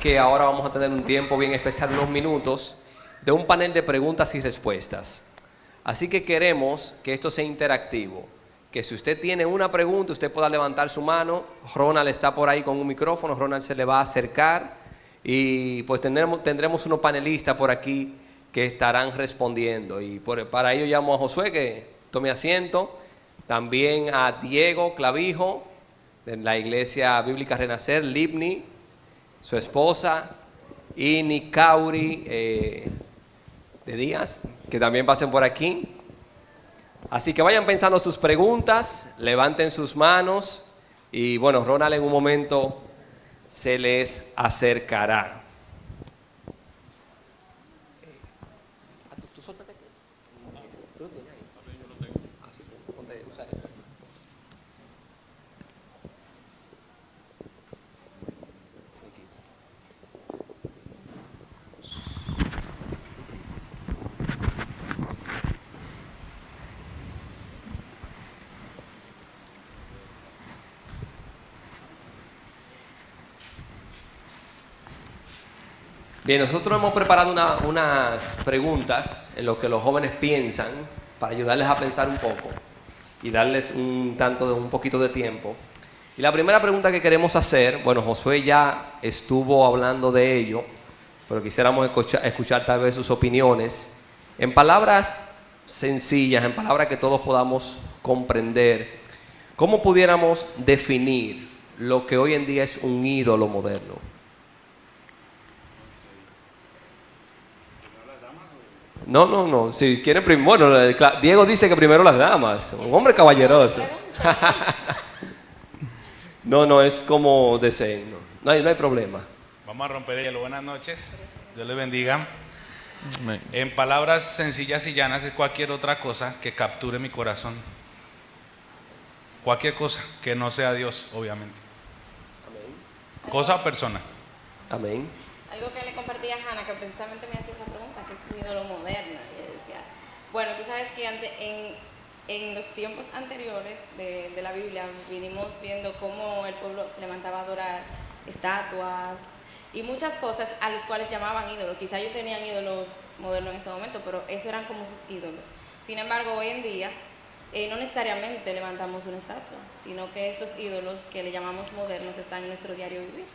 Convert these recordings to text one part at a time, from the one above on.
que ahora vamos a tener un tiempo bien especial, unos minutos, de un panel de preguntas y respuestas. Así que queremos que esto sea interactivo, que si usted tiene una pregunta, usted pueda levantar su mano. Ronald está por ahí con un micrófono, Ronald se le va a acercar y pues tendremos unos panelistas por aquí que estarán respondiendo. Y para ello llamo a Josué que tome asiento, también a Diego Clavijo, de la Iglesia Bíblica Renacer, Libni, su esposa, y Nicauri de Díaz, que también pasen por aquí. Así que vayan pensando sus preguntas, levanten sus manos y bueno, Ronald en un momento se les acercará. Bien, nosotros hemos preparado unas preguntas en lo que los jóvenes piensan para ayudarles a pensar un poco y darles un poquito de tiempo. Y la primera pregunta que queremos hacer, bueno, Josué ya estuvo hablando de ello, pero quisiéramos escuchar tal vez sus opiniones en palabras sencillas, en palabras que todos podamos comprender. ¿Cómo pudiéramos definir lo que hoy en día es un ídolo moderno? No. Si quieren primero, bueno, Diego dice que primero las damas. Un hombre caballeroso. No, es como deseen. No hay problema. Vamos a romper el hielo. Buenas noches. Dios les bendiga. Amén. En palabras sencillas y llanas es cualquier otra cosa que capture mi corazón. Cualquier cosa que no sea Dios, obviamente. Amén. Cosa o persona. Amén. Algo que le compartí a Hannah, que precisamente me hacía esa pregunta, que es un ídolo moderno. Y ella decía, bueno, tú sabes que en los tiempos anteriores de la Biblia vinimos viendo cómo el pueblo se levantaba a adorar estatuas y muchas cosas a los cuales llamaban ídolos. Quizá ellos tenían ídolos modernos en ese momento, pero esos eran como sus ídolos. Sin embargo, hoy en día no necesariamente levantamos una estatua, sino que estos ídolos que le llamamos modernos están en nuestro diario vivir.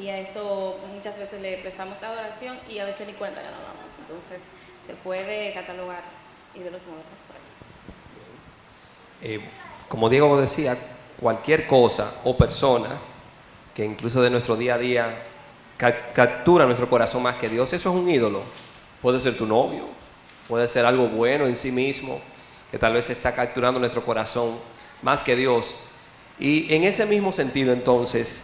Y a eso muchas veces le prestamos adoración y a veces ni cuenta que nos damos. Entonces se puede catalogar ídolos modernos por ahí. Como Diego decía, cualquier cosa o persona que incluso de nuestro día a día captura nuestro corazón más que Dios, eso es un ídolo. Puede ser tu novio, puede ser algo bueno en sí mismo, que tal vez está capturando nuestro corazón más que Dios. Y en ese mismo sentido entonces,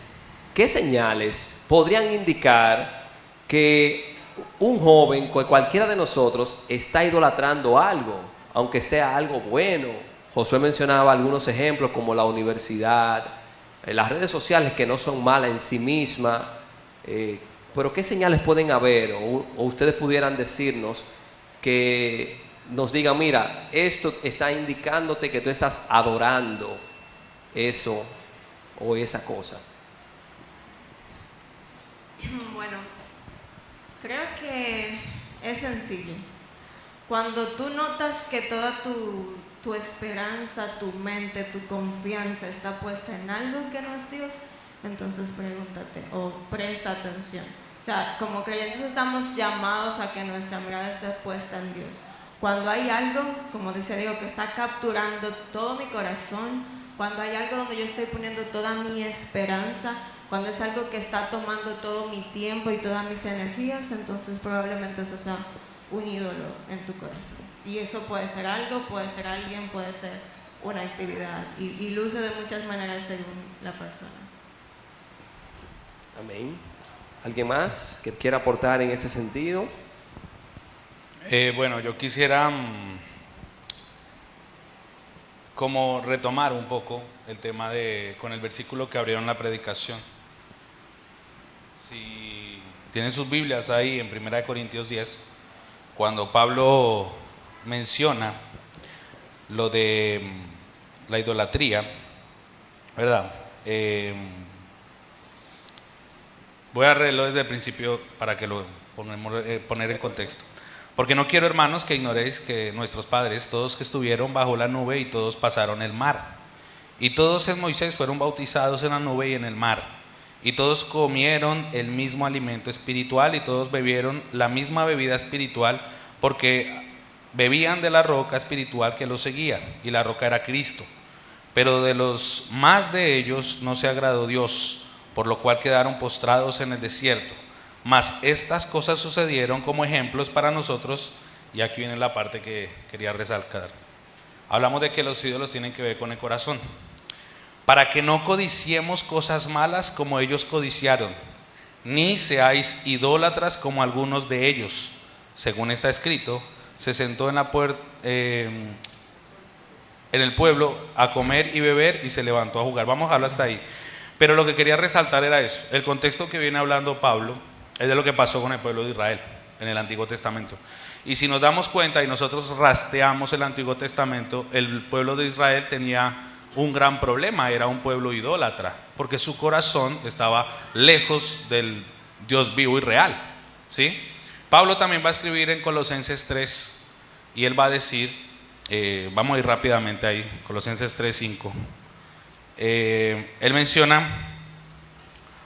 ¿qué señales podrían indicar que un joven, cualquiera de nosotros, está idolatrando algo, aunque sea algo bueno? Josué mencionaba algunos ejemplos como la universidad, las redes sociales que no son malas en sí mismas, pero ¿qué señales pueden haber? O ustedes pudieran decirnos que nos digan, mira, esto está indicándote que tú estás adorando eso o esa cosa. Bueno, creo que es sencillo. Cuando tú notas que toda tu esperanza, tu mente, tu confianza está puesta en algo que no es Dios, entonces pregúntate o presta atención. O sea, como creyentes estamos llamados a que nuestra mirada esté puesta en Dios. Cuando hay algo, como dice Diego, que está capturando todo mi corazón, cuando hay algo donde yo estoy poniendo toda mi esperanza, cuando es algo que está tomando todo mi tiempo y todas mis energías, entonces probablemente eso sea un ídolo en tu corazón. Y eso puede ser algo, puede ser alguien, puede ser una actividad. Y luce de muchas maneras según la persona. Amén. ¿Alguien más que quiera aportar en ese sentido? Bueno, yo quisiera como retomar un poco el tema con el versículo que abrieron la predicación. Si tienen sus Biblias ahí en 1 Corintios 10, cuando Pablo menciona lo de la idolatría, ¿verdad? Voy a leerlo desde el principio para que lo poner en contexto. Porque no quiero, hermanos, que ignoréis que nuestros padres, todos que estuvieron bajo la nube y todos pasaron el mar. Y todos en Moisés fueron bautizados en la nube y en el mar. Y todos comieron el mismo alimento espiritual y todos bebieron la misma bebida espiritual, porque bebían de la roca espiritual que los seguía, y la roca era Cristo. Pero de los más de ellos no se agradó Dios, por lo cual quedaron postrados en el desierto. Mas estas cosas sucedieron como ejemplos para nosotros, y aquí viene la parte que quería resaltar. Hablamos de que los ídolos tienen que ver con el corazón. Para que no codiciemos cosas malas como ellos codiciaron, ni seáis idólatras como algunos de ellos. Según está escrito, se sentó en la puerta, en el pueblo a comer y beber y se levantó a jugar. Vamos a hablar hasta ahí. Pero lo que quería resaltar era eso. El contexto que viene hablando Pablo es de lo que pasó con el pueblo de Israel en el Antiguo Testamento. Y si nos damos cuenta y nosotros rastreamos el Antiguo Testamento, el pueblo de Israel tenía un gran problema, era un pueblo idólatra, porque su corazón estaba lejos del Dios vivo y real, ¿sí? Pablo también va a escribir en Colosenses 3 y él va a decir, vamos a ir rápidamente ahí, Colosenses 3:5. Él menciona: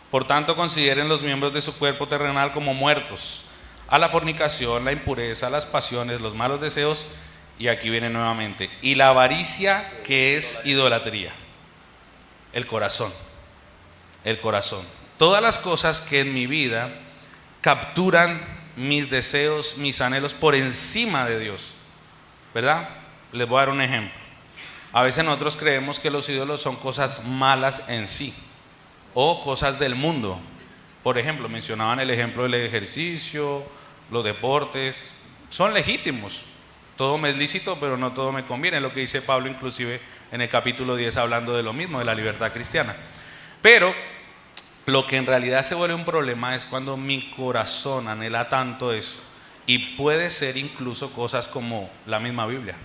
por tanto consideren los miembros de su cuerpo terrenal como muertos a la fornicación, la impureza, las pasiones, los malos deseos, y aquí viene nuevamente, y la avaricia, que es idolatría. El corazón, el corazón. Todas las cosas que en mi vida capturan mis deseos, mis anhelos por encima de Dios, ¿verdad? Les voy a dar un ejemplo. A veces nosotros creemos que los ídolos son cosas malas en sí, o cosas del mundo. Por ejemplo, mencionaban el ejemplo del ejercicio, los deportes, son legítimos. Todo me es lícito, pero no todo me conviene, lo que dice Pablo inclusive en el capítulo 10 hablando de lo mismo, de la libertad cristiana. Pero lo que en realidad se vuelve un problema es cuando mi corazón anhela tanto eso, y puede ser incluso cosas como la misma Biblia.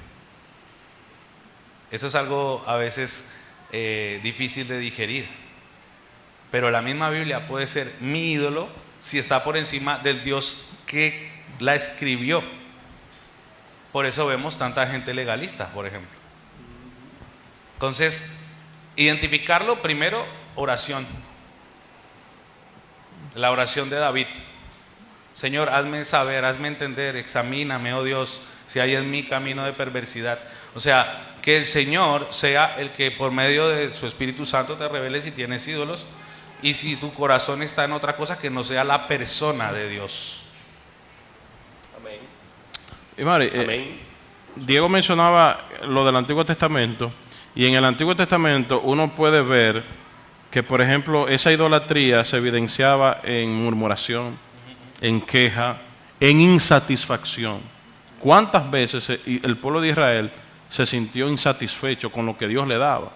Eso es algo a veces difícil de digerir, pero la misma Biblia puede ser mi ídolo si está por encima del Dios que la escribió. Por eso vemos tanta gente legalista, por ejemplo. Entonces, identificarlo primero, oración. La oración de David: Señor, hazme saber, hazme entender, examíname, oh Dios, si hay en mí camino de perversidad. O sea, que el Señor sea el que por medio de su Espíritu Santo te revele si tienes ídolos, y si tu corazón está en otra cosa, que no sea la persona de Dios. Amén. Y Mari, Amén. Diego mencionaba lo del Antiguo Testamento, y en el Antiguo Testamento uno puede ver que, por ejemplo, esa idolatría se evidenciaba en murmuración, en queja, en insatisfacción. ¿Cuántas veces el pueblo de Israel se sintió insatisfecho con lo que Dios le daba?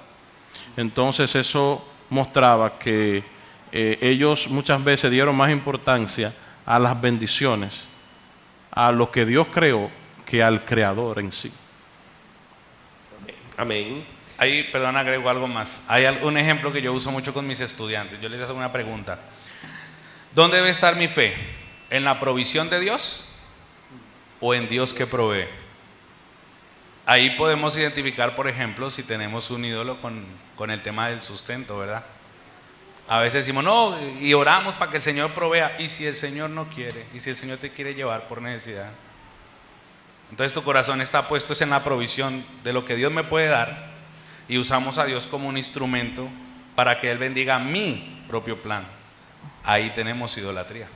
Entonces eso mostraba que ellos muchas veces dieron más importancia a las bendiciones, a lo que Dios creó, que al Creador en sí. Amén. Ahí, perdón, agrego algo más. Hay un ejemplo que yo uso mucho con mis estudiantes. Yo les hago una pregunta: ¿dónde debe estar mi fe? ¿En la provisión de Dios o en Dios que provee? Ahí podemos identificar, por ejemplo, si tenemos un ídolo con el tema del sustento, ¿verdad? A veces decimos, no, y oramos para que el Señor provea. ¿Y si el Señor no quiere? ¿Y si el Señor te quiere llevar por necesidad? Entonces tu corazón está puesto en la provisión de lo que Dios me puede dar, y usamos a Dios como un instrumento para que Él bendiga mi propio plan. Ahí tenemos idolatría.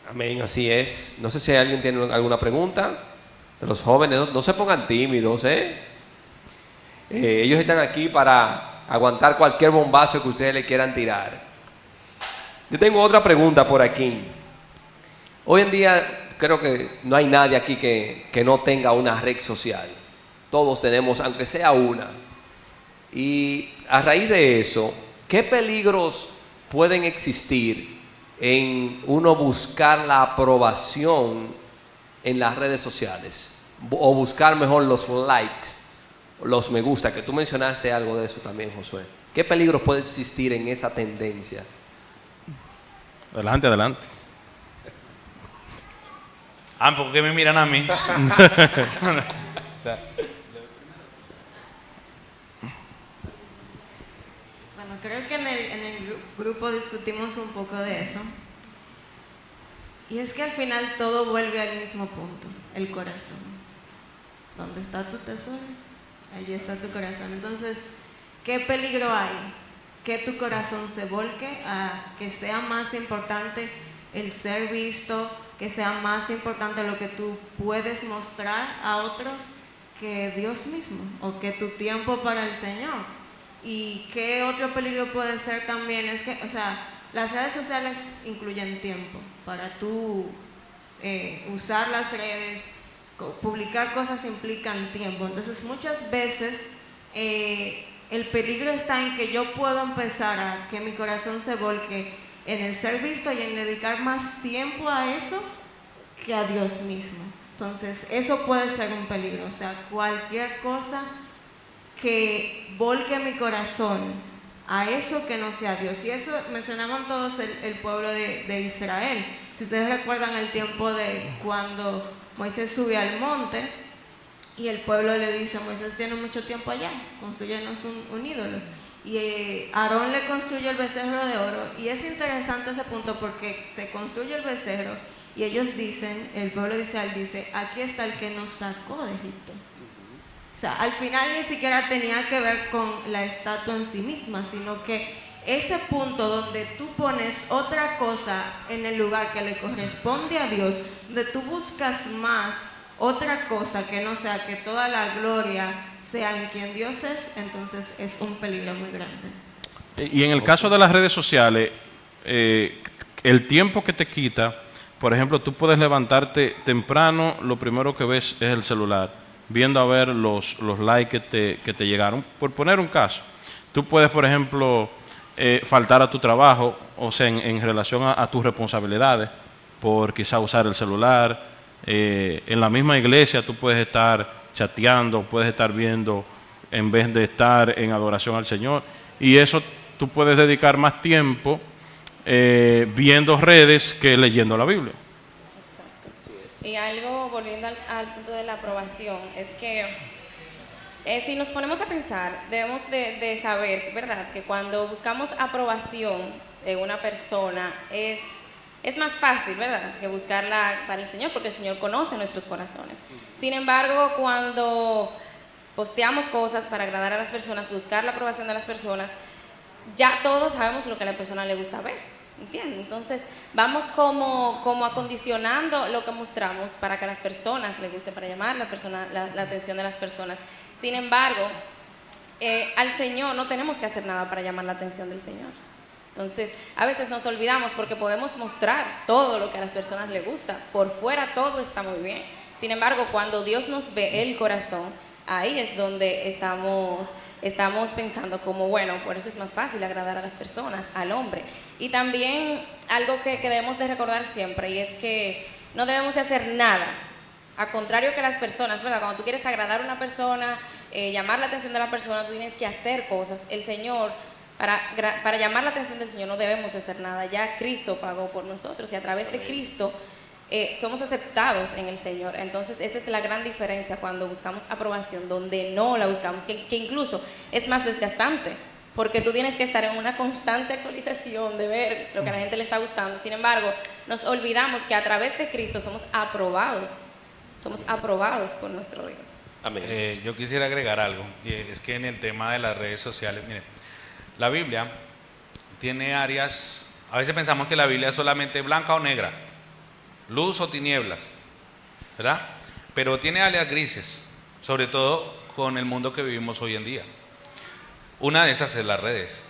Amén, así es. No sé si alguien tiene alguna pregunta. De los jóvenes, no se pongan tímidos, ellos están aquí para aguantar cualquier bombazo que ustedes le quieran tirar. Yo tengo otra pregunta por aquí. Hoy en día creo que no hay nadie aquí que no tenga una red social. Todos tenemos, aunque sea una. Y a raíz de eso, ¿qué peligros pueden existir en uno buscar la aprobación en las redes sociales, o buscar mejor los likes, los me gusta, que tú mencionaste algo de eso también, Josué? ¿Qué peligros puede existir en esa tendencia? Adelante, adelante. ¿Por qué me miran a mí? Bueno, creo que en el grupo discutimos un poco de eso. Y es que al final todo vuelve al mismo punto, el corazón. ¿Dónde está tu tesoro? Allí está tu corazón. Entonces, ¿qué peligro hay? Que tu corazón se volque a que sea más importante el ser visto, que sea más importante lo que tú puedes mostrar a otros que Dios mismo, o que tu tiempo para el Señor. Y qué otro peligro puede ser también es que, o sea, las redes sociales incluyen tiempo para tú usar las redes, publicar cosas implican tiempo. Entonces muchas veces el peligro está en que yo puedo empezar a que mi corazón se volque en el ser visto y en dedicar más tiempo a eso que a Dios mismo. Entonces eso puede ser un peligro, o sea, cualquier cosa que volque mi corazón a eso que no sea Dios. Y eso mencionaban todos el pueblo de Israel. Si ustedes recuerdan el tiempo de cuando Moisés sube al monte y el pueblo le dice: Moisés tiene mucho tiempo allá, construyenos un ídolo. Y Aarón le construye el becerro de oro. Y es interesante ese punto porque se construye el becerro y ellos dicen, el pueblo de Israel dice: aquí está el que nos sacó de Egipto. O sea, al final ni siquiera tenía que ver con la estatua en sí misma, sino que ese punto donde tú pones otra cosa en el lugar que le corresponde a Dios, donde tú buscas más otra cosa que no sea que toda la gloria sea en quien Dios es, entonces es un peligro muy grande. Y en el caso de las redes sociales, el tiempo que te quita, por ejemplo, tú puedes levantarte temprano, lo primero que ves es el celular, viendo a ver los likes que te llegaron. Por poner un caso, tú puedes, por ejemplo, faltar a tu trabajo, o sea, en relación a tus responsabilidades, por quizá usar el celular. En la misma iglesia tú puedes estar chateando, puedes estar viendo en vez de estar en adoración al Señor. Y eso tú puedes dedicar más tiempo viendo redes que leyendo la Biblia. Y algo, volviendo al punto de la aprobación, es que si nos ponemos a pensar, debemos de saber, ¿verdad?, que cuando buscamos aprobación de una persona es más fácil, ¿verdad?, que buscarla para el Señor, porque el Señor conoce nuestros corazones. Sin embargo, cuando posteamos cosas para agradar a las personas, buscar la aprobación de las personas, ya todos sabemos lo que a la persona le gusta ver. ¿Entienden? Entonces vamos como acondicionando lo que mostramos para que a las personas les guste, para llamar la atención de las personas. Sin embargo, al Señor no tenemos que hacer nada para llamar la atención del Señor. Entonces a veces nos olvidamos porque podemos mostrar todo lo que a las personas les gusta. Por fuera todo está muy bien. Sin embargo, cuando Dios nos ve el corazón, ahí es donde estamos pensando como, bueno, por eso es más fácil agradar a las personas, al hombre. Y también algo que debemos de recordar siempre, y es que no debemos de hacer nada, a contrario que las personas, ¿verdad? Cuando tú quieres agradar a una persona, llamar la atención de la persona, tú tienes que hacer cosas. El Señor, para llamar la atención del Señor no debemos de hacer nada, ya Cristo pagó por nosotros y a través de Cristo somos aceptados en el Señor. Entonces esa es la gran diferencia cuando buscamos aprobación, donde no la buscamos, que incluso es más desgastante, porque tú tienes que estar en una constante actualización de ver lo que a la gente le está gustando. Sin embargo, nos olvidamos que a través de Cristo somos aprobados por nuestro Dios. Amén. Yo quisiera agregar algo, y es que en el tema de las redes sociales, miren, la Biblia tiene áreas, a veces pensamos que la Biblia es solamente blanca o negra, luz o tinieblas, ¿verdad? Pero tiene áreas grises, sobre todo con el mundo que vivimos hoy en día. Una de esas es las redes.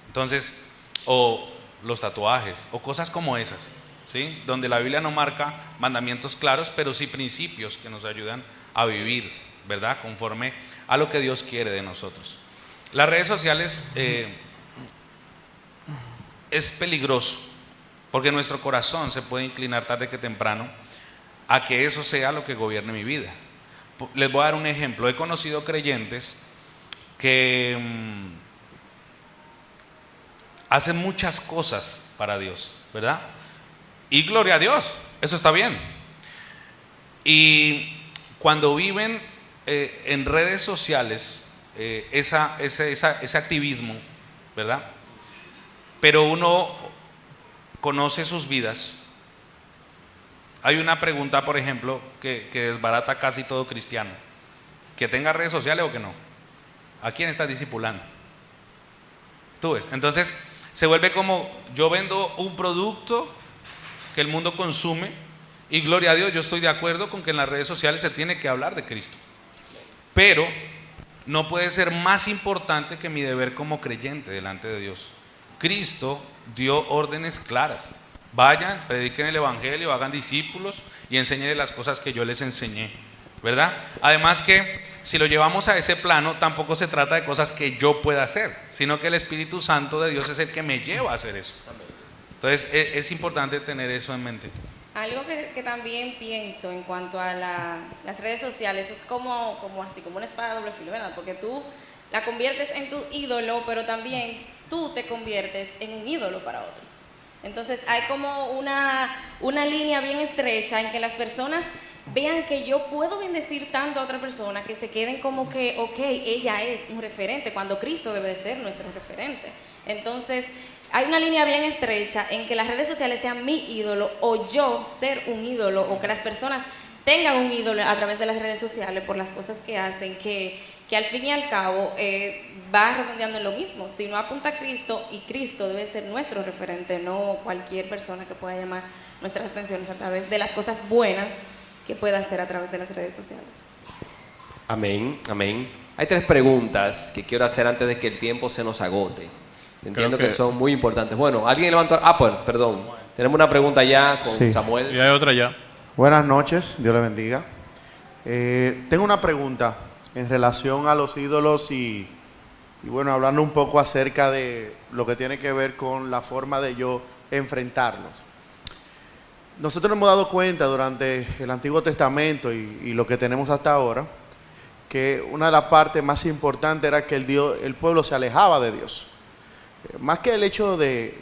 Entonces, o los tatuajes, o cosas como esas, ¿sí? Donde la Biblia no marca mandamientos claros, pero sí principios que nos ayudan a vivir, ¿verdad?, conforme a lo que Dios quiere de nosotros. Las redes sociales es peligroso, porque nuestro corazón se puede inclinar tarde que temprano a que eso sea lo que gobierne mi vida. Les voy a dar un ejemplo. He conocido creyentes que hacen muchas cosas para Dios, ¿verdad? Y gloria a Dios, eso está bien. Y cuando viven en redes sociales ese activismo, ¿verdad? Pero uno conoce sus vidas. Hay una pregunta, por ejemplo, que desbarata casi todo cristiano: que tenga redes sociales o que no. ¿A quién estás discipulando? Tú ves. Entonces se vuelve como: yo vendo un producto que el mundo consume, y gloria a Dios, yo estoy de acuerdo con que en las redes sociales se tiene que hablar de Cristo, pero no puede ser más importante que mi deber como creyente delante de Dios. Cristo dio órdenes claras: vayan, prediquen el evangelio, hagan discípulos y enséñenles las cosas que yo les enseñé, ¿verdad? Además que si lo llevamos a ese plano, tampoco se trata de cosas que yo pueda hacer, sino que el Espíritu Santo de Dios es el que me lleva a hacer eso. Entonces es importante tener eso en mente. Algo que también pienso en cuanto a las redes sociales es como una espada de doble filo, ¿verdad? Porque tú la conviertes en tu ídolo, pero también tú te conviertes en un ídolo para otros. Entonces hay como una línea bien estrecha en que las personas vean que yo puedo bendecir tanto a otra persona que se queden como que, ok, ella es un referente, cuando Cristo debe de ser nuestro referente. Entonces hay una línea bien estrecha en que las redes sociales sean mi ídolo o yo ser un ídolo, o que las personas tengan un ídolo a través de las redes sociales por las cosas que hacen, que al fin y al cabo va redondeando en lo mismo. Si no apunta a Cristo, y Cristo debe ser nuestro referente, no cualquier persona que pueda llamar nuestras atenciones a través de las cosas buenas que pueda hacer a través de las redes sociales. Amén, amén. Hay 3 preguntas que quiero hacer antes de que el tiempo se nos agote. Entiendo que son muy importantes. Bueno, alguien levantó... pues, perdón. Tenemos una pregunta ya con Sí. Samuel. Y hay otra ya. Buenas noches, Dios le bendiga. Tengo una pregunta en relación a los ídolos y bueno, hablando un poco acerca de lo que tiene que ver con la forma de yo enfrentarlos. Nosotros nos hemos dado cuenta durante el Antiguo Testamento y lo que tenemos hasta ahora, que una de las partes más importantes era que el pueblo se alejaba de Dios. Más que el hecho de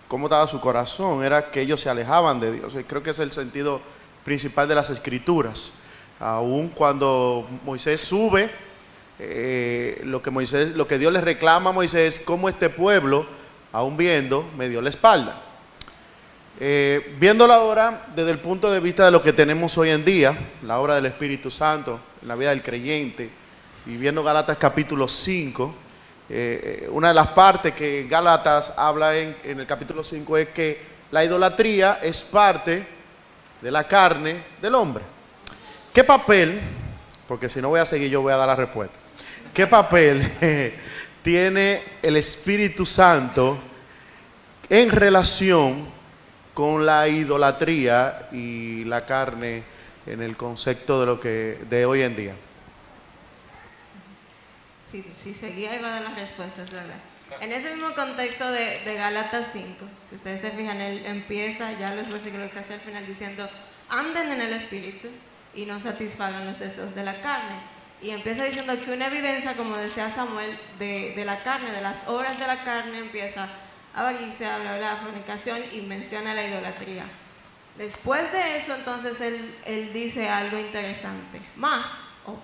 cómo estaba su corazón, era que ellos se alejaban de Dios. Y creo que es el sentido principal de las Escrituras. Aún cuando Moisés sube, lo que Dios le reclama a Moisés es cómo este pueblo, aún viendo, me dio la espalda. Viéndolo ahora desde el punto de vista de lo que tenemos hoy en día, la obra del Espíritu Santo en la vida del creyente, y viendo Gálatas capítulo 5, una de las partes que Gálatas habla en el capítulo 5 es que la idolatría es parte de la carne del hombre. ¿Qué papel, porque si no voy a seguir yo voy a dar la respuesta, qué papel tiene el Espíritu Santo en relación con la idolatría y la carne en el concepto de hoy en día? Si seguía iba a dar las respuestas, ¿verdad? En ese mismo contexto de Gálatas 5, si ustedes se fijan, él empieza ya los versículos casi al final diciendo: anden en el Espíritu y no satisfagan los deseos de la carne. Y empieza diciendo que una evidencia, como decía Samuel, de la carne, de las obras de la carne, empieza avaricia, fornicación, y menciona la idolatría. Después de eso, entonces, él dice algo interesante.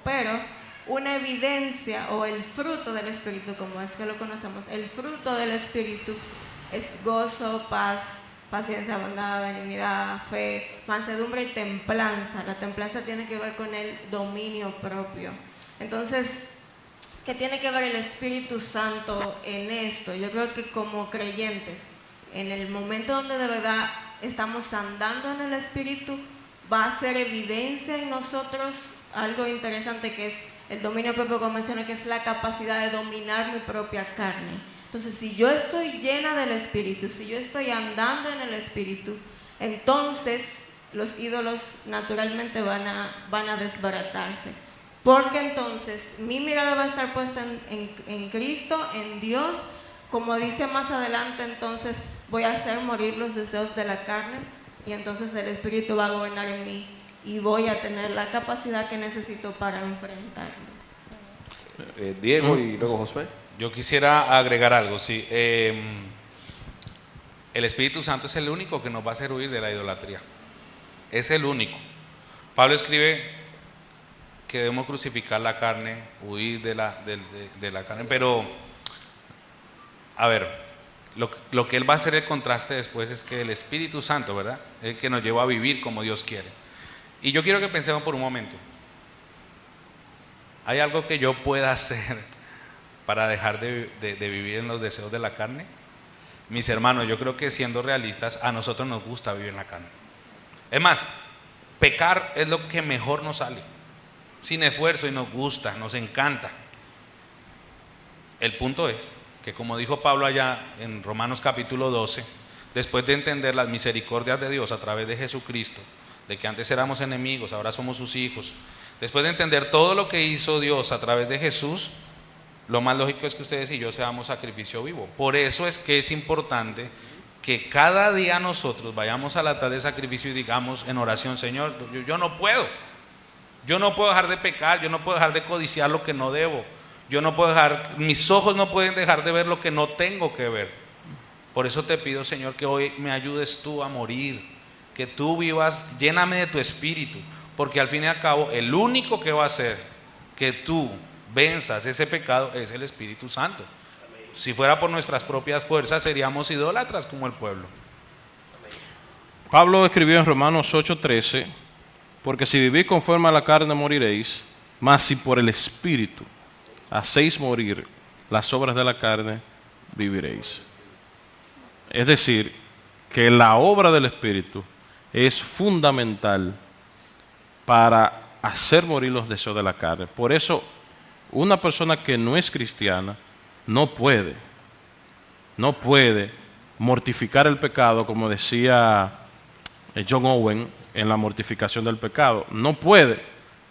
Pero una evidencia o el fruto del Espíritu, como es que lo conocemos, el fruto del Espíritu es gozo, paz, paciencia, bondad, benignidad, fe, mansedumbre y templanza. La templanza tiene que ver con el dominio propio. Entonces, ¿qué tiene que ver el Espíritu Santo en esto? Yo creo que como creyentes, en el momento donde de verdad estamos andando en el Espíritu, va a ser evidencia en nosotros algo interesante, que es el dominio propio, como mencioné, que es la capacidad de dominar mi propia carne. Entonces, si yo estoy llena del Espíritu, si yo estoy andando en el Espíritu, entonces los ídolos naturalmente van a desbaratarse. Porque entonces mi mirada va a estar puesta en Cristo, en Dios. Como dice más adelante, entonces voy a hacer morir los deseos de la carne, y entonces el Espíritu va a gobernar en mí y voy a tener la capacidad que necesito para enfrentarlos. Diego y luego Josué. Yo quisiera agregar algo, sí. El Espíritu Santo es el único que nos va a hacer huir de la idolatría. Es el único. Pablo escribe que debemos crucificar la carne, huir de la carne, pero, a ver, lo que él va a hacer el contraste después es que el Espíritu Santo, ¿verdad?, es el que nos lleva a vivir como Dios quiere. Y yo quiero que pensemos por un momento, ¿hay algo que yo pueda hacer para dejar de vivir en los deseos de la carne? Mis hermanos, yo creo que siendo realistas, a nosotros nos gusta vivir en la carne. Es más, pecar es lo que mejor nos sale, sin esfuerzo, y nos gusta, nos encanta. El punto es que, como dijo Pablo allá en Romanos capítulo 12, después de entender las misericordias de Dios a través de Jesucristo, de que antes éramos enemigos, ahora somos sus hijos, después de entender todo lo que hizo Dios a través de Jesús, lo más lógico es que ustedes y yo seamos sacrificio vivo. Por eso es que es importante que cada día nosotros vayamos al altar de sacrificio y digamos en oración: Señor, yo no puedo dejar de pecar, yo no puedo dejar de codiciar lo que no debo, mis ojos no pueden dejar de ver lo que no tengo que ver. Por eso te pido, Señor, que hoy me ayudes tú a morir, que tú vivas, lléname de tu espíritu, porque al fin y al cabo el único que va a hacer que tú venzas ese pecado es el Espíritu Santo. Si fuera por nuestras propias fuerzas, seríamos idólatras como el pueblo. Pablo escribió en Romanos 8:13: porque si vivís conforme a la carne moriréis, mas si por el Espíritu hacéis morir las obras de la carne, viviréis. Es decir, que la obra del Espíritu es fundamental para hacer morir los deseos de la carne. Por eso, una persona que no es cristiana no puede mortificar el pecado, como decía John Owen en la mortificación del pecado. No puede,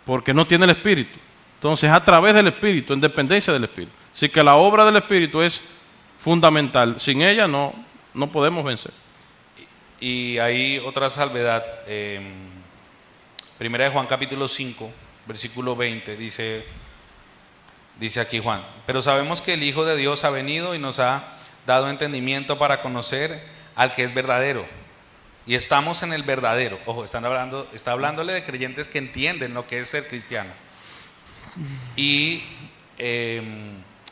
porque no tiene el Espíritu. Entonces, a través del Espíritu, en dependencia del Espíritu. Así que la obra del Espíritu es fundamental. Sin ella no podemos vencer. Y hay otra salvedad. Primera de Juan capítulo 5, versículo 20, dice aquí Juan: pero sabemos que el Hijo de Dios ha venido y nos ha dado entendimiento para conocer al que es verdadero. Y estamos en el verdadero. Ojo, está hablándole de creyentes que entienden lo que es ser cristiano. Y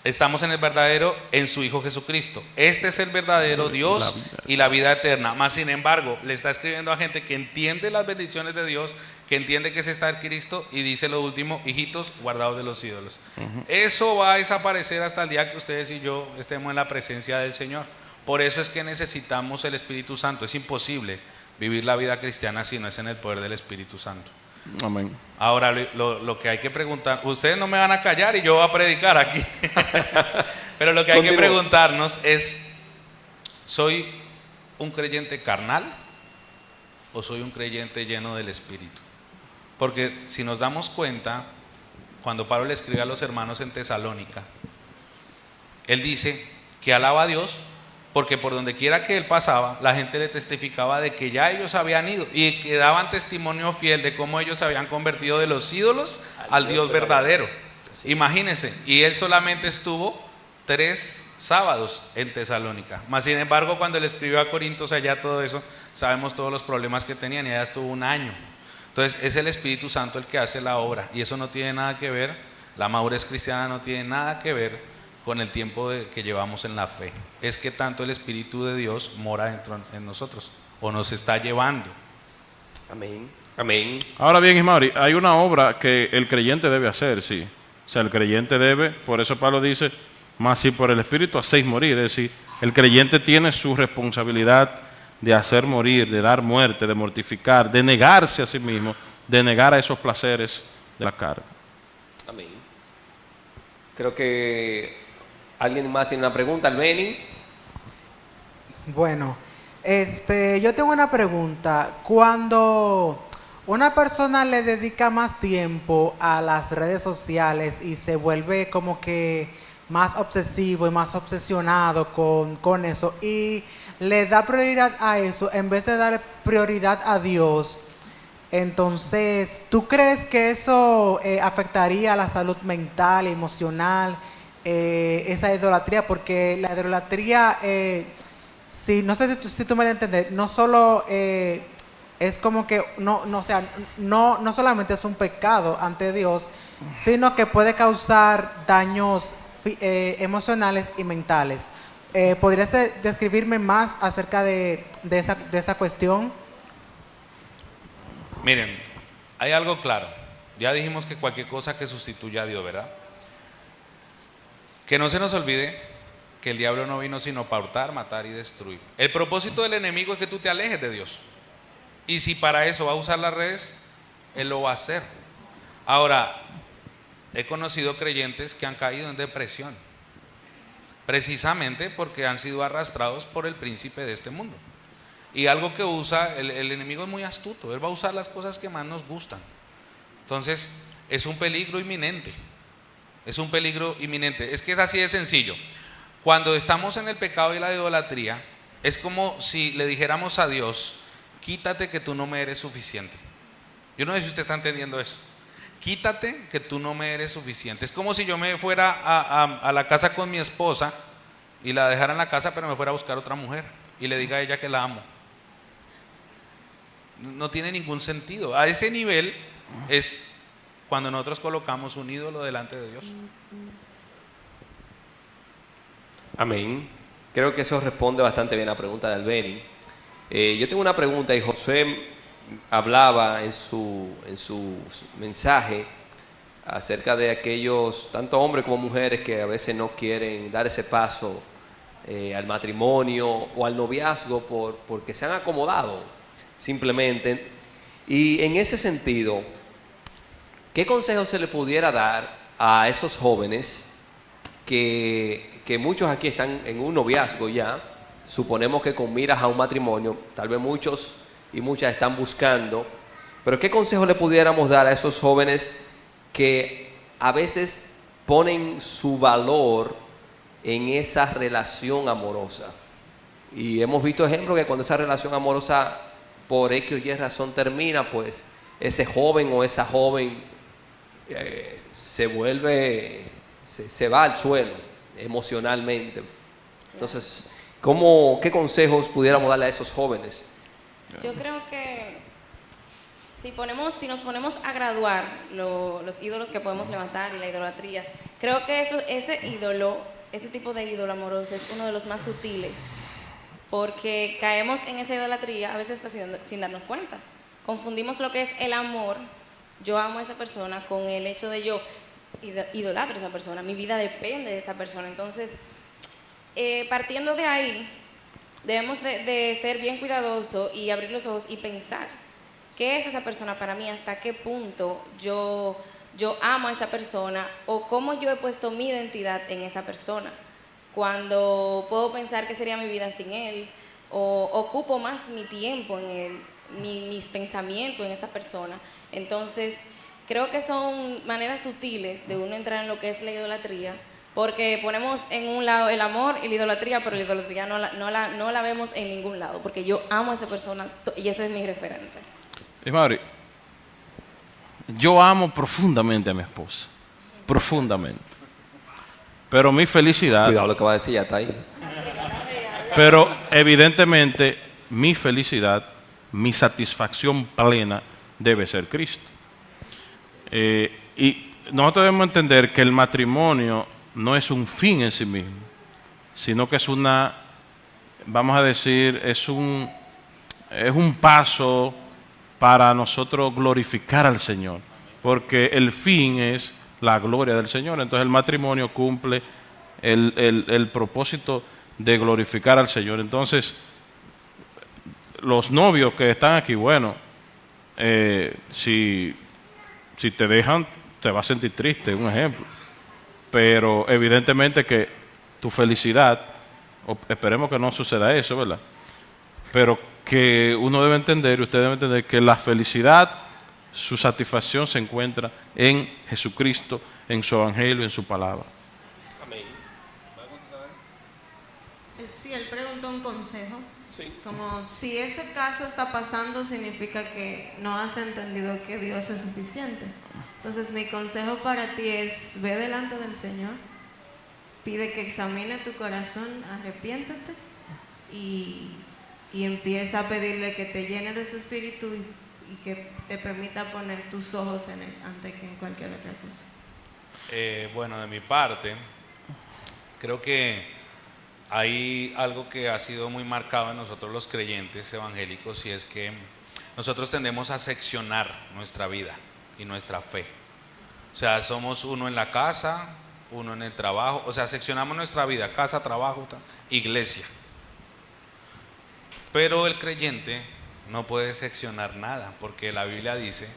estamos en el verdadero, en su Hijo Jesucristo. Este es el verdadero Dios y la vida eterna. Mas sin embargo, le está escribiendo a gente que entiende las bendiciones de Dios, que entiende que es estar en Cristo, y dice lo último: hijitos, guardados de los ídolos. Eso va a desaparecer hasta el día que ustedes y yo estemos en la presencia del Señor. Por eso es que necesitamos el Espíritu Santo. Es imposible vivir la vida cristiana si no es en el poder del Espíritu Santo. Amén. Ahora, lo que hay que preguntar, ustedes no me van a callar y yo voy a predicar aquí. Pero lo que hay que preguntarnos es: ¿soy un creyente carnal o soy un creyente lleno del Espíritu? Porque si nos damos cuenta, cuando Pablo le escribe a los hermanos en Tesalónica, él dice que alaba a Dios porque por donde quiera que él pasaba, la gente le testificaba de que ya ellos habían ido y que daban testimonio fiel de cómo ellos se habían convertido de los ídolos al Dios verdadero. Imagínense, y él solamente estuvo 3 sábados en Tesalónica. Mas sin embargo, cuando le escribió a Corintios allá todo eso, sabemos todos los problemas que tenían, y allá estuvo 1 año. Entonces es el Espíritu Santo el que hace la obra, y eso no tiene nada que ver, la madurez cristiana no tiene nada que ver con el tiempo que llevamos en la fe. Es que tanto el Espíritu de Dios mora dentro en nosotros, o nos está llevando. Amén. Amén. Ahora bien, Ismauri, hay una obra que el creyente debe hacer, sí. O sea, el creyente debe, por eso Pablo dice: mas si por el Espíritu hacéis morir. Es decir, el creyente tiene su responsabilidad de hacer morir, de dar muerte, de mortificar, de negarse a sí mismo, de negar a esos placeres de la carne. Amén. Creo que alguien más tiene una pregunta. Albeni. Bueno, yo tengo una pregunta. Cuando una persona le dedica más tiempo a las redes sociales y se vuelve como que más obsesivo y más obsesionado con eso, y le da prioridad a eso en vez de dar prioridad a Dios, entonces, ¿tú crees que eso afectaría a la salud mental, emocional, esa idolatría? Porque la idolatría sí, no sé si tú me vas a entender, no solo es como que, o sea, no solamente es un pecado ante Dios, sino que puede causar daños emocionales y mentales. ¿Podrías describirme más acerca de esa cuestión? Miren, hay algo claro. Ya dijimos que cualquier cosa que sustituya a Dios, ¿verdad? Que no se nos olvide que el diablo no vino sino para hurtar, matar y destruir. El propósito del enemigo es que tú te alejes de Dios. Y si para eso va a usar las redes, él lo va a hacer. Ahora, he conocido creyentes que han caído en depresión, precisamente porque han sido arrastrados por el príncipe de este mundo. Y algo que usa, el enemigo es muy astuto, él va a usar las cosas que más nos gustan. Entonces, es un peligro inminente. Es un peligro inminente. Es que es así de sencillo. Cuando estamos en el pecado y la idolatría, es como si le dijéramos a Dios: quítate que tú no me eres suficiente. Yo no sé si usted está entendiendo eso. Quítate que tú no me eres suficiente. Es como si yo me fuera a la casa con mi esposa y la dejara en la casa, pero me fuera a buscar otra mujer y le diga a ella que la amo. No tiene ningún sentido. A ese nivel es cuando nosotros colocamos un ídolo delante de Dios. Amén. Creo que eso responde bastante bien a la pregunta de Albeni. Yo tengo una pregunta, y José hablaba en su mensaje acerca de aquellos, tanto hombres como mujeres, que a veces no quieren dar ese paso al matrimonio o al noviazgo porque se han acomodado simplemente. Y en ese sentido, ¿qué consejo se le pudiera dar a esos jóvenes que muchos aquí están en un noviazgo ya? Suponemos que con miras a un matrimonio, tal vez muchos y muchas están buscando, pero ¿qué consejo le pudiéramos dar a esos jóvenes que a veces ponen su valor en esa relación amorosa? Y hemos visto ejemplos que cuando esa relación amorosa por X o Y razón termina, pues ese joven o esa joven se va al suelo emocionalmente. Entonces, ¿qué consejos pudiéramos darle a esos jóvenes? Yo creo que si nos ponemos a graduar los ídolos que podemos levantar y la idolatría, creo que ese tipo de ídolo amoroso es uno de los más sutiles, porque caemos en esa idolatría a veces sin darnos cuenta. Confundimos lo que es el amor, yo amo a esa persona, con el hecho de yo idolatro a esa persona, mi vida depende de esa persona. Entonces, partiendo de ahí, debemos de ser bien cuidadosos y abrir los ojos y pensar: ¿qué es esa persona para mí? ¿Hasta qué punto yo amo a esa persona? ¿O cómo yo he puesto mi identidad en esa persona? Cuando puedo pensar que sería mi vida sin él, o ocupo más mi tiempo en él, mis pensamientos en esa persona. Entonces, creo que son maneras sutiles de uno entrar en lo que es la idolatría, porque ponemos en un lado el amor y la idolatría, pero la idolatría no la vemos en ningún lado, porque yo amo a esa persona y ese es mi referente. Mauri, yo amo profundamente a mi esposa, profundamente, pero mi felicidad... Cuidado lo que va a decir, ya está ahí. Pero evidentemente mi felicidad, mi satisfacción plena debe ser Cristo. Y nosotros debemos entender que el matrimonio no es un fin en sí mismo, sino que es vamos a decir, es un paso para nosotros glorificar al Señor, porque el fin es la gloria del Señor. Entonces el matrimonio cumple el propósito de glorificar al Señor. Entonces, los novios que están aquí, bueno, si te dejan, te vas a sentir triste, un ejemplo. Pero evidentemente que tu felicidad, esperemos que no suceda eso, ¿verdad? Pero que uno debe entender, y usted debe entender, que la felicidad, su satisfacción se encuentra en Jesucristo, en su evangelio, en su palabra. Amén. Sí, él preguntó un consejo. Sí. Como si ese caso está pasando, significa que no has entendido que Dios es suficiente. Entonces mi consejo para ti es: ve delante del Señor, pide que examine tu corazón, arrepiéntate y empieza a pedirle que te llene de su espíritu y que te permita poner tus ojos en él antes que en cualquier otra cosa. Bueno, de mi parte, creo que hay algo que ha sido muy marcado en nosotros los creyentes evangélicos, y es que nosotros tendemos a seccionar nuestra vida y nuestra fe. O sea, somos uno en la casa, uno en el trabajo, o sea, seccionamos nuestra vida: casa, trabajo, iglesia. Pero el creyente no puede seccionar nada, porque la Biblia dice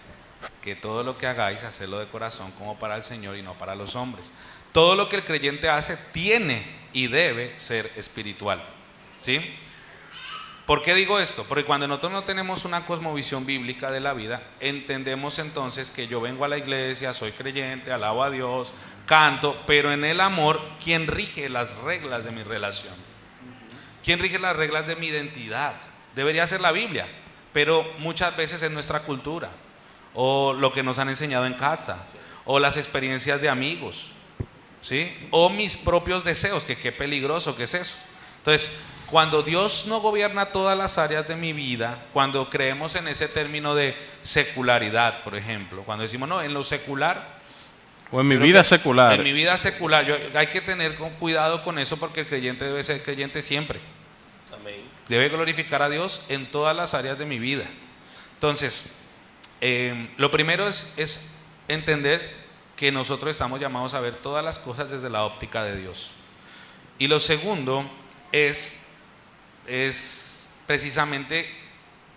que todo lo que hagáis, hacedlo de corazón como para el Señor y no para los hombres. Todo lo que el creyente hace tiene y debe ser espiritual, ¿sí? ¿Por qué digo esto? Porque cuando nosotros no tenemos una cosmovisión bíblica de la vida, entendemos entonces que yo vengo a la iglesia, soy creyente, alabo a Dios, canto, pero en el amor, ¿quién rige las reglas de mi relación? ¿Quién rige las reglas de mi identidad? Debería ser la Biblia, pero muchas veces es nuestra cultura, o lo que nos han enseñado en casa, o las experiencias de amigos, ¿sí? O mis propios deseos, que qué peligroso que es eso. Entonces, cuando Dios no gobierna todas las áreas de mi vida, cuando creemos en ese término de secularidad, por ejemplo, cuando decimos, no, en lo secular, o en mi vida secular. En mi vida secular, hay que tener cuidado con eso, porque el creyente debe ser creyente siempre. Amén. Debe glorificar a Dios en todas las áreas de mi vida. Entonces, lo primero es entender que nosotros estamos llamados a ver todas las cosas desde la óptica de Dios. Y lo segundo es precisamente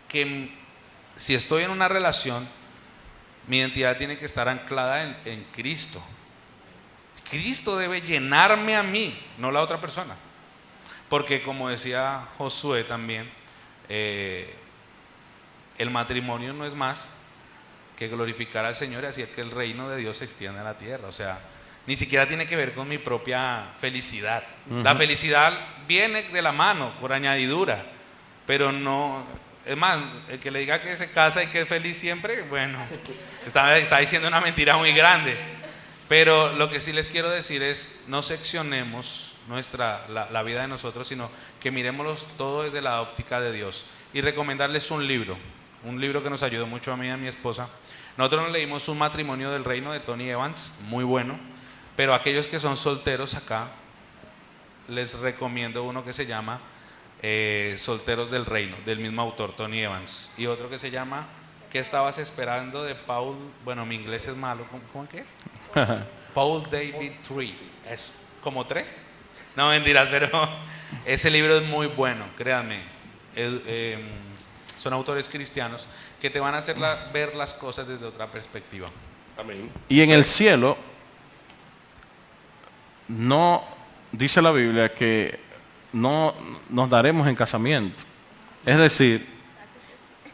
que si estoy en una relación, mi identidad tiene que estar anclada en Cristo. Cristo debe llenarme a mí, no la otra persona. Porque como decía Josué también, el matrimonio no es más que glorificar al Señor y hacer que el reino de Dios se extienda en la tierra. O sea, ni siquiera tiene que ver con mi propia felicidad. La felicidad viene de la mano, por añadidura, pero no, es más, el que le diga que se casa y que es feliz siempre, bueno, está diciendo una mentira muy grande. Pero lo que sí les quiero decir es, no seccionemos la vida de nosotros, sino que miremoslo todo desde la óptica de Dios. Y recomendarles un libro que nos ayudó mucho a mí y a mi esposa. Nosotros nos leímos Un matrimonio del reino, de Tony Evans, muy bueno. Pero aquellos que son solteros acá, les recomiendo uno que se llama Solteros del Reino, del mismo autor, Tony Evans. Y otro que se llama ¿Qué estabas esperando?, de Paul, bueno, mi inglés es malo, ¿cómo que es? Paul David Tree, es como 3. No, mentiras, pero ese libro es muy bueno, créanme. Son autores cristianos que te van a hacer ver las cosas desde otra perspectiva. Amén. Y en el cielo, no dice la Biblia que no nos daremos en casamiento. Es decir,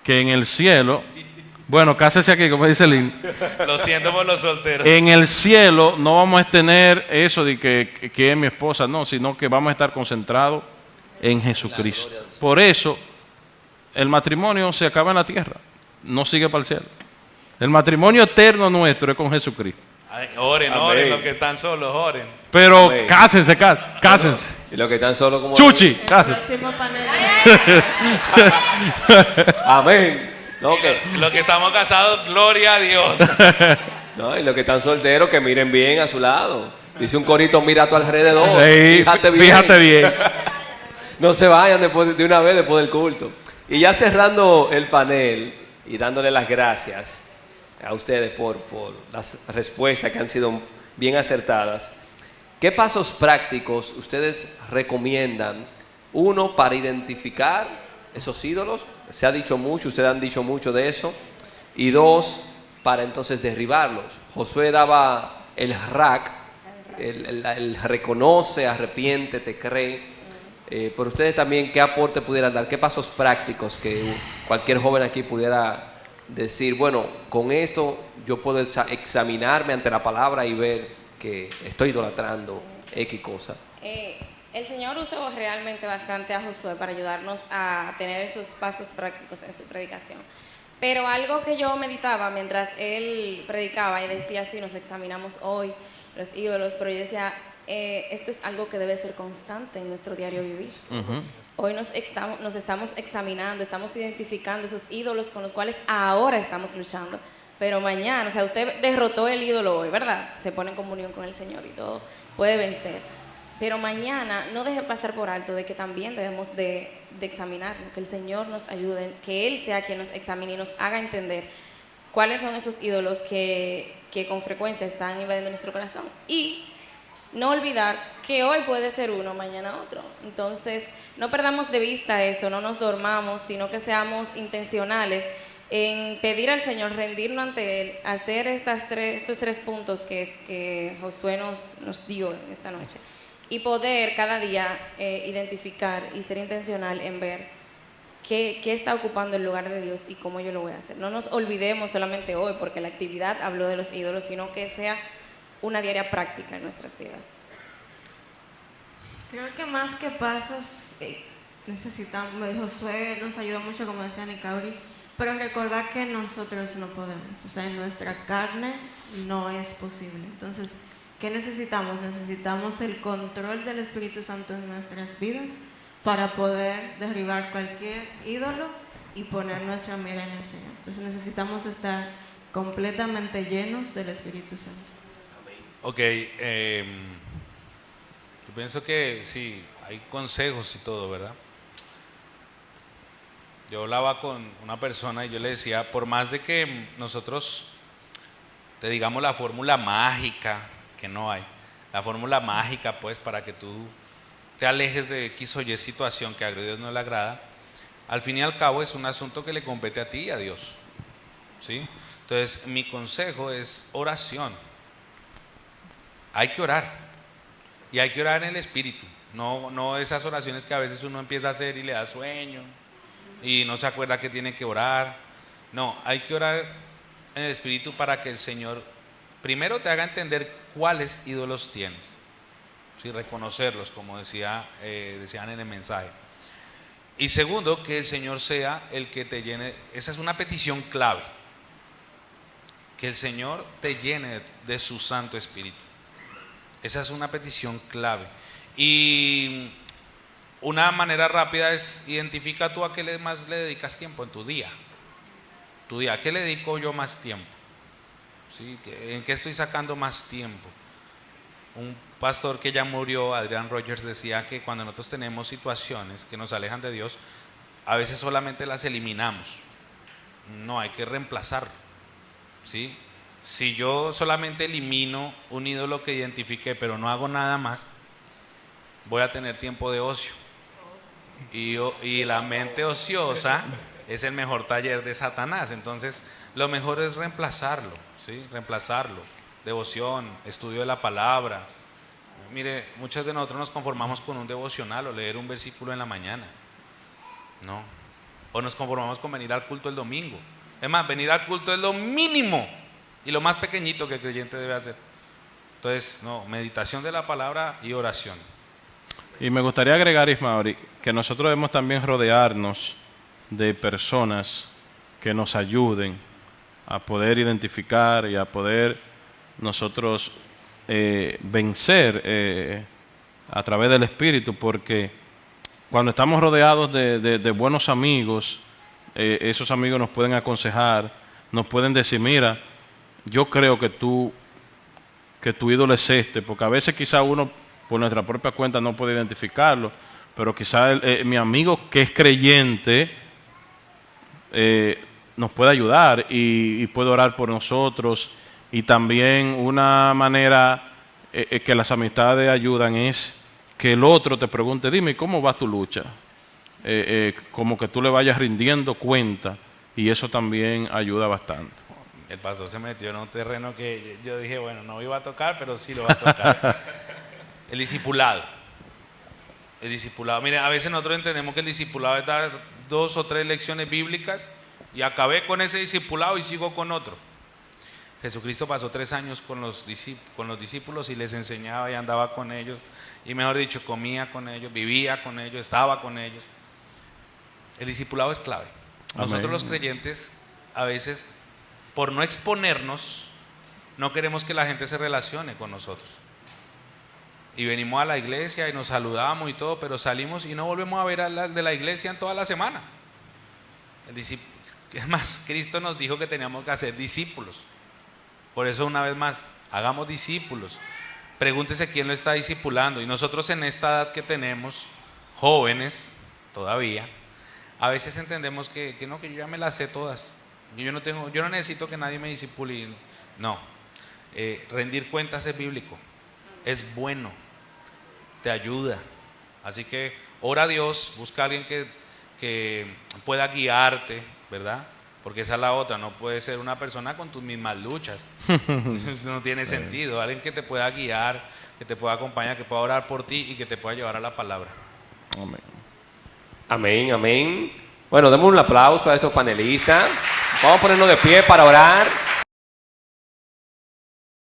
que en el cielo, bueno, cásese aquí, como dice Lynn. Lo siento por los solteros. En el cielo no vamos a tener eso de que es mi esposa, no, sino que vamos a estar concentrados en Jesucristo. Por eso, el matrimonio se acaba en la tierra, no sigue para el cielo. El matrimonio eterno nuestro es con Jesucristo. Ay, oren, los que están solos, oren. Pero Amén. cásense, cásense. Y los que están solos como... Chuchi, El cásense. próximo panel. Amén. No, Los que estamos casados, gloria a Dios. no, y los que están solteros, que miren bien a su lado. Dice un corito, mira a tu alrededor. Ey, fíjate bien. No se vayan de una vez después del culto. Y ya cerrando el panel y dándole las gracias a ustedes por las respuestas que han sido bien acertadas, ¿qué pasos prácticos ustedes recomiendan? Uno, para identificar esos ídolos, se ha dicho mucho, ustedes han dicho mucho de eso. Y dos, para entonces derribarlos. Josué daba el RAC, el reconoce, arrepiéntete, cree. Pero ustedes también, ¿qué aporte pudieran dar? ¿Qué pasos prácticos que cualquier joven aquí pudiera decir, bueno, con esto yo puedo examinarme ante la palabra y ver que estoy idolatrando X cosa? El Señor usó realmente bastante a Josué para ayudarnos a tener esos pasos prácticos en su predicación. Pero algo que yo meditaba mientras él predicaba y decía, sí, nos examinamos hoy los ídolos, pero yo decía, esto es algo que debe ser constante en nuestro diario vivir. Ujú. Hoy nos estamos examinando, estamos identificando esos ídolos con los cuales ahora estamos luchando. Pero mañana, o sea, usted derrotó el ídolo hoy, ¿verdad? Se pone en comunión con el Señor y todo, puede vencer. Pero mañana no deje pasar por alto de que también debemos de examinarnos, que el Señor nos ayude, que Él sea quien nos examine y nos haga entender cuáles son esos ídolos que con frecuencia están invadiendo nuestro corazón. Y no olvidar que hoy puede ser uno, mañana otro. Entonces, no perdamos de vista eso, no nos dormamos, sino que seamos intencionales en pedir al Señor, rendirnos ante Él, hacer estos tres puntos que Josué nos dio en esta noche. Y poder cada día identificar y ser intencional en ver qué está ocupando el lugar de Dios y cómo yo lo voy a hacer. No nos olvidemos solamente hoy, porque la actividad habló de los ídolos, sino que sea una diaria práctica en nuestras vidas. Creo que más que pasos necesitamos, Josué nos ayuda mucho, como decía Nicauri, pero recordar que nosotros no podemos, o sea, en nuestra carne no es posible. Entonces, ¿qué necesitamos? Necesitamos el control del Espíritu Santo en nuestras vidas para poder derribar cualquier ídolo y poner nuestra mira en el Señor. Entonces necesitamos estar completamente llenos del Espíritu Santo. Ok, yo pienso que sí, hay consejos y todo, ¿verdad? Yo hablaba con una persona y yo le decía, por más de que nosotros te digamos la fórmula mágica, que no hay, la fórmula mágica pues para que tú te alejes de X o Y situación que a Dios no le agrada, al fin y al cabo es un asunto que le compete a ti y a Dios, ¿sí? Entonces mi consejo es oración. Hay que orar, y hay que orar en el Espíritu, no esas oraciones que a veces uno empieza a hacer y le da sueño y no se acuerda que tiene que orar. No, hay que orar en el Espíritu para que el Señor primero te haga entender cuáles ídolos tienes, ¿sí? Reconocerlos, como decían en el mensaje. Y segundo, que el Señor sea el que te llene. Esa es una petición clave, que el Señor te llene de su Santo Espíritu. Esa es una petición clave. Y una manera rápida es: identifica tú a qué más le dedicas tiempo en tu día. ¿A qué le dedico yo más tiempo? ¿Sí? ¿En qué estoy sacando más tiempo? Un pastor que ya murió, Adrian Rogers, decía que cuando nosotros tenemos situaciones que nos alejan de Dios, a veces solamente las eliminamos. No, hay que reemplazarlo, ¿sí? Si yo solamente elimino un ídolo que identifiqué, pero no hago nada más, voy a tener tiempo de ocio. Y la mente ociosa es el mejor taller de Satanás. Entonces, lo mejor es reemplazarlo, ¿sí? Reemplazarlo. Devoción, estudio de la palabra. Mire, muchos de nosotros nos conformamos con un devocional o leer un versículo en la mañana. No. O nos conformamos con venir al culto el domingo. Es más, venir al culto es lo mínimo y lo más pequeñito que el creyente debe hacer. Entonces, no, meditación de la palabra y oración. Y me gustaría agregar, Ismauri, que nosotros debemos también rodearnos de personas que nos ayuden a poder identificar y a poder nosotros vencer a través del Espíritu, porque cuando estamos rodeados de buenos amigos, esos amigos nos pueden aconsejar, nos pueden decir: mira, yo creo que tu ídolo es este, porque a veces quizá uno por nuestra propia cuenta no puede identificarlo, pero quizá mi amigo que es creyente nos puede ayudar y puede orar por nosotros. Y también una manera que las amistades ayudan es que el otro te pregunte: dime, ¿cómo va tu lucha? Como que tú le vayas rindiendo cuenta, y eso también ayuda bastante. El pastor se metió en un terreno que yo dije, bueno, no iba a tocar, pero sí lo va a tocar. El discipulado. El discipulado. Mire, a veces nosotros entendemos que el discipulado es dar 2 o 3 lecciones bíblicas y acabé con ese discipulado y sigo con otro. Jesucristo pasó 3 años con los discípulos y les enseñaba y andaba con ellos. Y mejor dicho, comía con ellos, vivía con ellos, estaba con ellos. El discipulado es clave. Nosotros los creyentes, a veces, por no exponernos, no queremos que la gente se relacione con nosotros. y venimos a la iglesia y nos saludamos y todo, pero salimos y no volvemos a ver a la de la iglesia en toda la semana. Es más, Cristo nos dijo que teníamos que hacer discípulos. Por eso, una vez más, hagamos discípulos. Pregúntese quién lo está discipulando. Y nosotros, en esta edad que tenemos, jóvenes todavía, a veces entendemos que yo ya me las sé todas. Yo no necesito que nadie me discipule. No, rendir cuentas es bíblico, es bueno, te ayuda. Así que ora a Dios, busca a alguien que pueda guiarte, ¿verdad? Porque esa es la otra, no puede ser una persona con tus mismas luchas. Eso no tiene sentido. Alguien que te pueda guiar, que te pueda acompañar, que pueda orar por ti y que te pueda llevar a la palabra. Amén. Amén, amén. Bueno, demos un aplauso a estos panelistas. Vamos a ponernos de pie para orar.